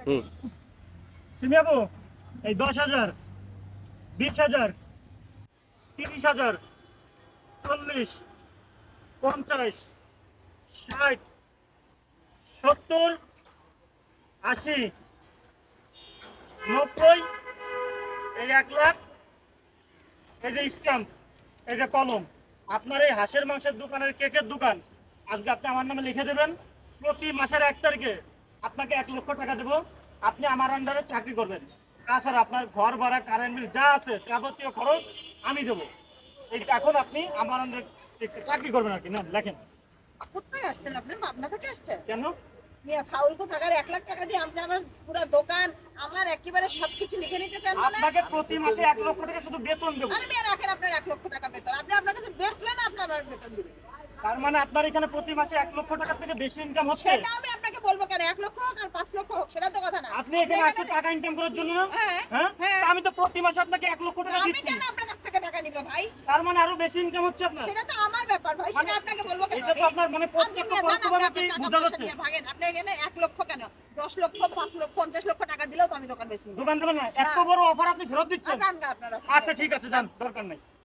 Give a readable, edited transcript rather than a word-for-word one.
হুম। সিমি আপু, এই 10,000, 20,000, 30,000, 40, 50, 60, 70, 80, 90, এই 1,00,000, এই যে স্ট্যাম্প, এই যে কলম। আপনার এই হাঁসের মাংসের দোকানের কেকের দোকান, আজকে আপনি আমার নামে লিখে দেবেন। প্রতি মাসের 1 তারিখে আপনাকে 1,00,000 টাকা দেবো। আপনি আমার আন্ডারে চাকরি করবেন। তাছাড়া আপনার ঘর ভাড়া, কারেন্ট বিল যা আছে যাবতীয় খরচ আমি দেবো। এই এখন আপনি আমার আন্ডারে চাকরি করবেন আর কি। না লেখেন। কোথায় আসছেন আপনি? পাবনা থেকে আসছেন? কেন? মিয়া ফাউল কোথাকার 1,00,000 টাকা দিয়ে আপনি আমার পুরো দোকান, আমার একেবারে সবকিছু লিখে নিতে চান মানে? আপনাকে প্রতি মাসে 1,00,000 টাকা শুধু বেতন দেবো। আরে মিয়া রাখেন আপনার 1,00,000 টাকা বেতন। আপনি আপনার কাছে বেচলেন, আপনি আমার বেতন দিবেন। তার মানে আপনার এখানে প্রতি মাসে 1,00,000 টাকার থেকে বেশি ইনকাম হচ্ছে। সেটা আমি আপনাকে বলবো কেন? 1,00,000 হোক আর 5,00,000 হোক, সেটা তো কথা না। আপনি এখানে আসছেন টাকা ইনকাম করার জন্য না? হ্যাঁ, হ্যাঁ? হ্যাঁ। তা আমি তো প্রতি মাসে আপনাকে 1,00,000 টাকা আমি দিচ্ছি। কেন আপনার কাছ থেকে টাকা নিব ভাই? তার মানে আরো বেশি ইনকাম হচ্ছে আপনার। সেটা তো আমার ব্যাপার ভাই, সেটা মানে আপনাকে বলবো কেন? এটা তো আপনার মানে আচ্ছা প্রত্যক্ষ মিয়া, যান পরোক্ষভাবে আপনি কি আপনার টাকা বোঝা পয়সা যাচ্ছে? নিয়ে ভাগেন। আপনি এখানে 1,00,000 কেন? 10,00,000, 5,00,000, 50,00,000 টাকা দিলেও তো আমি দোকান বেচবো। দোকান দেবেন না? এত বড় অফার আপনি ফেরত দিচ্ছেন? যান গা আপনারা। আচ্ছা ঠিক আছে, যান, দরকার নাই।